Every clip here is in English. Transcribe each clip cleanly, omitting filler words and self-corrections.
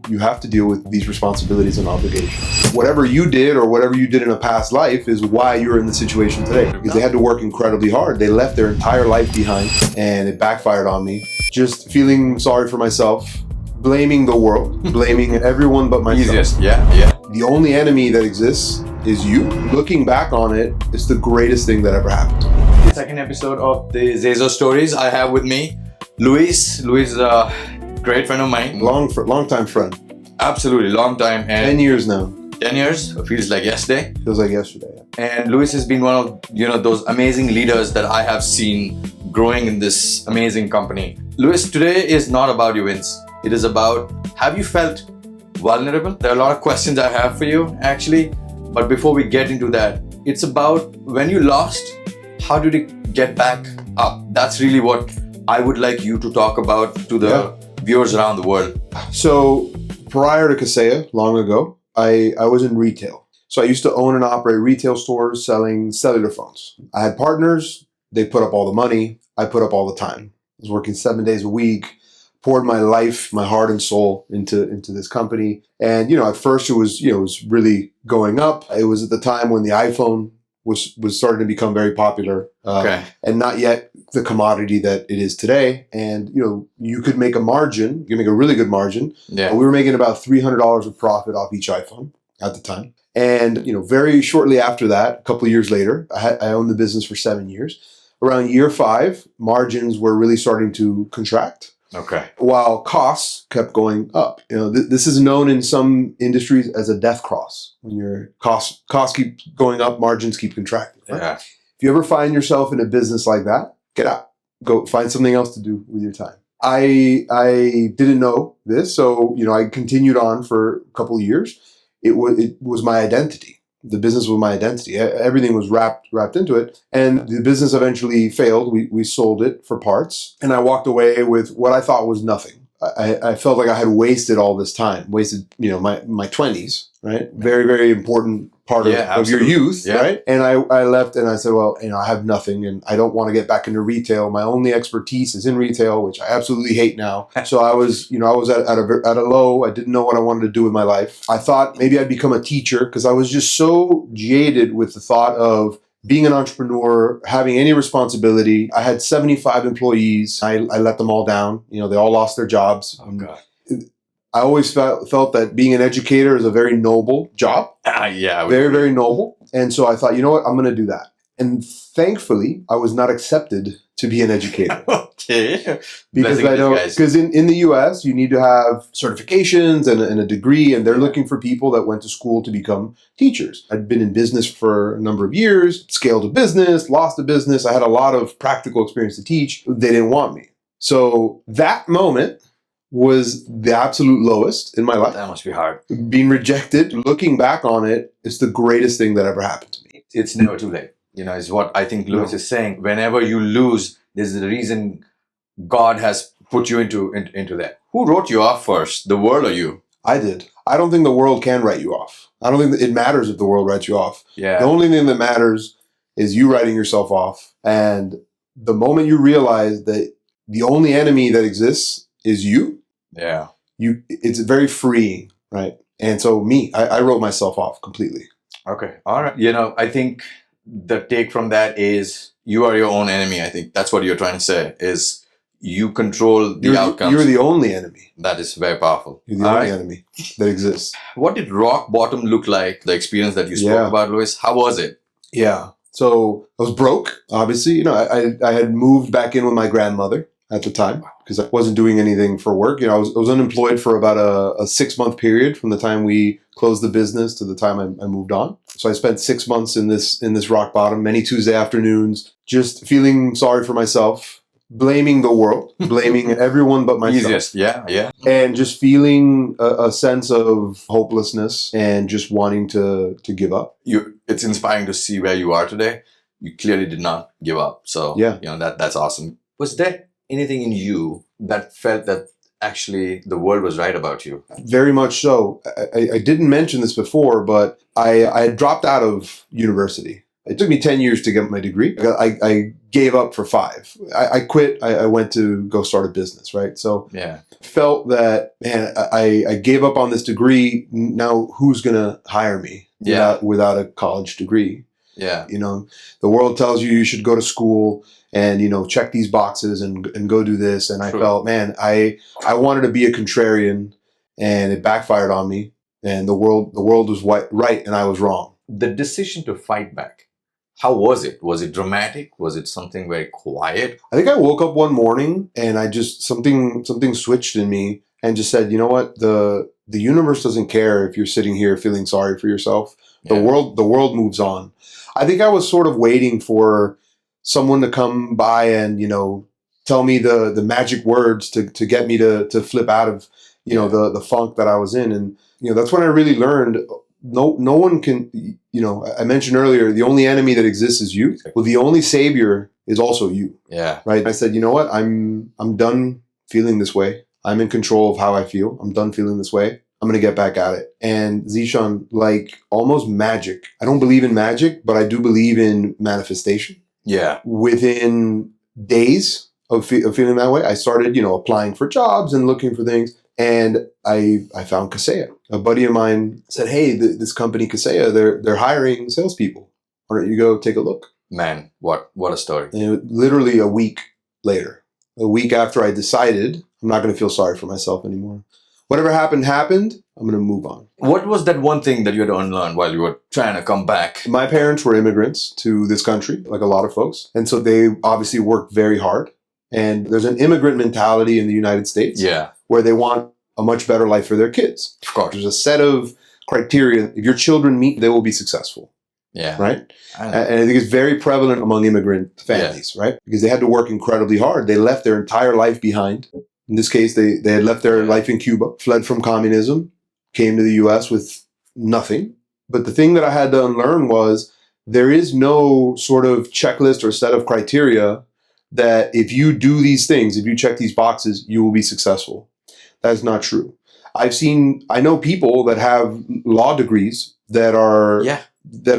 you have to deal with these responsibilities and obligations. Whatever you did or whatever you did in a past life is why you're in the situation today. Because they had to work incredibly hard. They left their entire life behind and it backfired on me. Just feeling sorry for myself, blaming the world, blaming everyone but myself. Easiest, yeah. The only enemy that exists is you. Looking back on it, it's the greatest thing that ever happened to me. The second episode of the ZayZo Stories, I have with me Luis. Luis is a great friend of mine. Long time friend. Absolutely, long time. And 10 years now. 10 years, feels like yesterday. Feels like yesterday. And Luis has been one of those amazing leaders that I have seen growing in this amazing company. Luis, today is not about your wins. It is about, have you felt vulnerable? There are a lot of questions I have for you, actually. But before we get into that, it's about when you lost, how did you get back up? That's really what I would like you to talk about to the viewers around the world. So prior to Kaseya, long ago, I was in retail. So I used to own and operate retail stores selling cellular phones. I had partners. They put up all the money. I put up all the time. I was working 7 days a week, poured my life, my heart and soul into this company. And, at first it was really going up. It was at the time when the iPhone was starting to become very popular. And not yet the commodity that it is today. And, you could make a margin. You could make a really good margin. Yeah. We were making about $300 of profit off each iPhone at the time. And, very shortly after that, a couple of years later, I owned the business for 7 years. Around year 5, margins were really starting to contract. Okay. While costs kept going up. This is known in some industries as a death cross. When your costs keep going up, margins keep contracting. Right? Yeah. If you ever find yourself in a business like that, get out. Go find something else to do with your time. I didn't know this, so I continued on for a couple of years. It was my identity. The business was my identity. Everything was wrapped into it. And the business eventually failed. We sold it for parts. And I walked away with what I thought was nothing. I felt like I had wasted all this time, wasted, my 20s, right? Very, very important part of your youth, right? And I left and I said, well, I have nothing and I don't want to get back into retail. My only expertise is in retail, which I absolutely hate now. So I was at a low. I didn't know what I wanted to do with my life. I thought maybe I'd become a teacher because I was just so jaded with the thought of being an entrepreneur, having any responsibility. I had 75 employees. I let them all down. They all lost their jobs. Oh, God. I always felt that being an educator is a very noble job. Very, very noble. And so I thought, you know what? I'm going to do that. And thankfully, I was not accepted to be an educator. Okay. Because in the US, you need to have certifications and a degree, and they're looking for people that went to school to become teachers. I'd been in business for a number of years, scaled a business, lost a business. I had a lot of practical experience to teach. They didn't want me. So that moment was the absolute lowest in my life. That must be hard. Being rejected, looking back on it, it's the greatest thing that ever happened to me. It's never too late. Is what I think Luis is saying. Whenever you lose, there's a reason God has put you into that. Who wrote you off first, the world or you? I did. I don't think the world can write you off. I don't think that it matters if the world writes you off. Yeah. The only thing that matters is you writing yourself off. And the moment you realize that the only enemy that exists is you, it's very freeing, right? And so I wrote myself off completely. Okay. All right. I think the take from that is you are your own enemy. I think that's what you're trying to say is you control the outcomes. You're the only enemy. That is very powerful. You're the only enemy that exists. What did rock bottom look like? The experience that you spoke about, Luis, how was it? Yeah. So I was broke, obviously. I had moved back in with my grandmother at the time because I wasn't doing anything for work. I was unemployed for about a 6-month period from the time we closed the business to the time I moved on. So I spent 6 months in this rock bottom, many Tuesday afternoons, just feeling sorry for myself, blaming the world, blaming everyone but myself. Easiest, yeah. And just feeling a sense of hopelessness and just wanting to give up. It's inspiring to see where you are today. You clearly did not give up. So that's awesome. Was there anything in you that felt that actually the world was right about you? Very much so. I didn't mention this before, but I had dropped out of university. It took me 10 years to get my degree. I gave up for 5. I quit. I went to go start a business, right? So Yeah. felt that, man, I gave up on this degree. Now who's going to hire me without a college degree? Yeah. You know, the world tells you should go to school and, you know, check these boxes and go do this. And I felt, man, I wanted to be a contrarian, and it backfired on me. And the world was right and I was wrong. The decision to fight back, how was it? Was it dramatic? Was it something very quiet? I think I woke up one morning and I just, something switched in me and just said, you know what? The universe doesn't care if you're sitting here feeling sorry for yourself. The world moves on. I think I was sort of waiting for someone to come by and, you know, tell me the magic words to get me to flip out of, you know, the funk that I was in. And, you know, that's when I really learned no one can, you know, I mentioned earlier, the only enemy that exists is you. Well, the only savior is also you. Yeah. Right. I said, you know what? I'm done feeling this way. I'm in control of how I feel. I'm done feeling this way. I'm going to get back at it. And Zishan, like almost magic. I don't believe in magic, but I do believe in manifestation. Yeah. Within days of feeling that way, I started, you know, applying for jobs and looking for things. And I found Kaseya. A buddy of mine said, hey, this company Kaseya, they're hiring salespeople. Why don't you go take a look? Man, what a story. And literally a week later, a week after I decided I'm not going to feel sorry for myself anymore. Whatever happened. I'm going to move on. What was that one thing that you had to unlearn while you were trying to come back? My parents were immigrants to this country, like a lot of folks. And so they obviously worked very hard. And there's an immigrant mentality in the United States where they want a much better life for their kids. Of course. There's a set of criteria. If your children meet, they will be successful. Yeah. Right? And I think it's very prevalent among immigrant families, right? Because they had to work incredibly hard. They left their entire life behind. In this case, they had left their life in Cuba, fled from communism, came to the US with nothing. But the thing that I had to unlearn was there is no sort of checklist or set of criteria that if you do these things, if you check these boxes, you will be successful. That is not true. I know people that have law degrees that are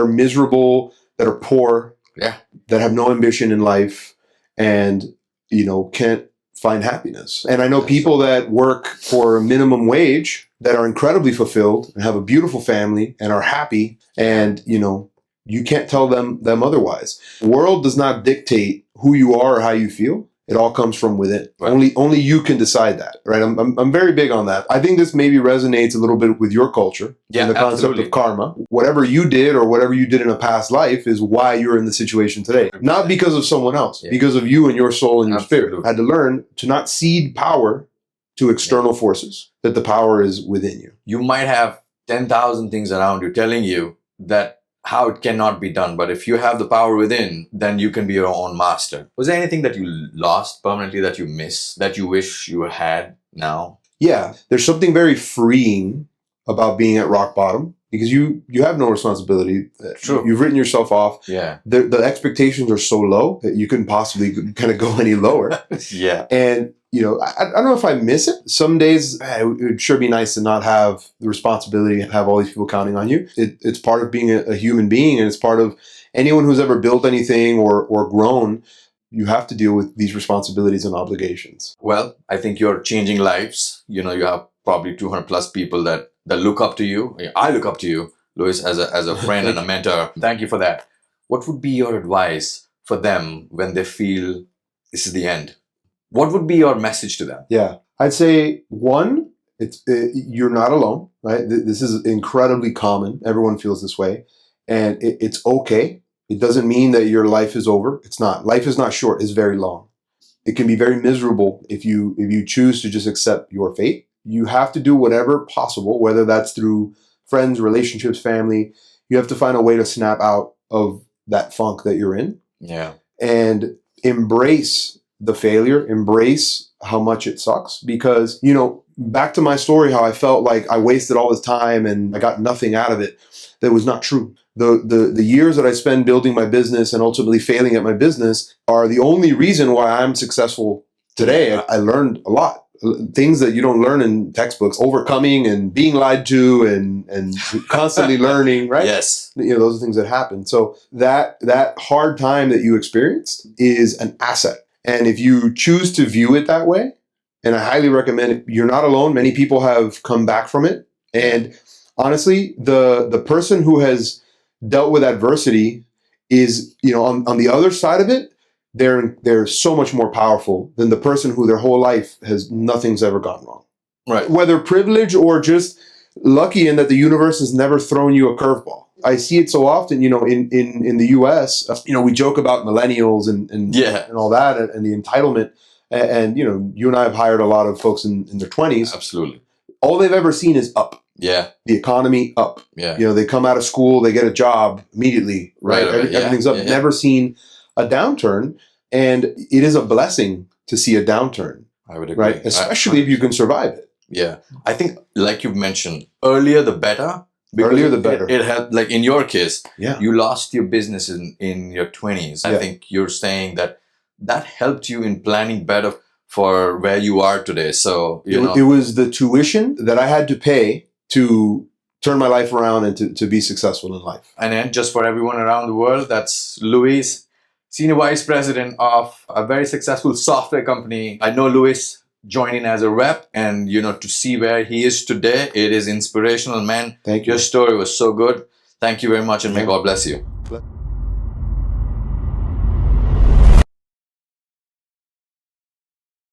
miserable, that are poor, that have no ambition in life, and, you know, can't find happiness. And I know people that work for a minimum wage that are incredibly fulfilled and have a beautiful family and are happy, and, you know, you can't tell them otherwise. The world does not dictate who you are or how you feel. It all comes from within. Right. Only you can decide that, right? I'm very big on that. I think this maybe resonates a little bit with your culture and the concept of karma. Whatever you did or whatever you did in a past life is why you're in the situation today. Not because of someone else, because of you and your soul and your spirit. I had to learn to not cede power to external forces, that the power is within you. You might have 10,000 things around you telling you that how it cannot be done. But if you have the power within, then you can be your own master. Was there anything that you lost permanently that you miss, that you wish you had now? Yeah, there's something very freeing about being at rock bottom because you have no responsibility. True. You've written yourself off. Yeah. The expectations are so low that you couldn't possibly kind of go any lower. Yeah. And, you know, I don't know if I miss it. Some days it would sure be nice to not have the responsibility, have all these people counting on you. It's part of being a human being, and it's part of anyone who's ever built anything or grown. You have to deal with these responsibilities and obligations. Well, I think you're changing lives. You know, you have probably 200 plus people that look up to you. I look up to you, Luis, as a friend and a mentor. Thank you for that. What would be your advice for them when they feel this is the end? What would be your message to them? Yeah, I'd say one, you're not alone, right? This is incredibly common. Everyone feels this way, and it's okay. It doesn't mean that your life is over. It's not. Life is not short. It's very long. It can be very miserable if you choose to just accept your fate. You have to do whatever possible, whether that's through friends, relationships, family. You have to find a way to snap out of that funk that you're in. Yeah. And embrace the failure, embrace how much it sucks, because, you know, back to my story, how I felt like I wasted all this time and I got nothing out of it. That was not true. The years that I spend building my business and ultimately failing at my business are the only reason why I'm successful today. I learned a lot. things that you don't learn in textbooks, overcoming and being lied to and constantly learning, right? Yes. Those are things that happen. So that hard time that you experienced is an asset. And if you choose to view it that way, and I highly recommend it, you're not alone. Many people have come back from it. And honestly, the person who has dealt with adversity is, on the other side of it, they're so much more powerful than the person who their whole life nothing's ever gone wrong. Right. Whether privilege or just lucky in that the universe has never thrown you a curveball. I see it so often, in the US, we joke about millennials and all that and the entitlement. And, you and I have hired a lot of folks in their 20s. Absolutely. All they've ever seen is up. Yeah. The economy up. Yeah. They come out of school, they get a job immediately, right? Everything's up. Never seen a downturn. And it is a blessing to see a downturn. I would agree. Right? Especially if you can survive it. Yeah. I think, like you've mentioned, earlier the better. Earlier the better. It had, like in your case, Yeah. you lost your business in your 20s. I think you're saying that helped you in planning better for where you are today. So, it was the tuition that I had to pay to turn my life around and to be successful in life. And then just for everyone around the world, that's Luis, Senior Vice President of a very successful software company. I know Luis joining as a rep, and to see where he is today, it is inspirational, man. Thank you. Your story was so good. Thank you very much, and may God bless you.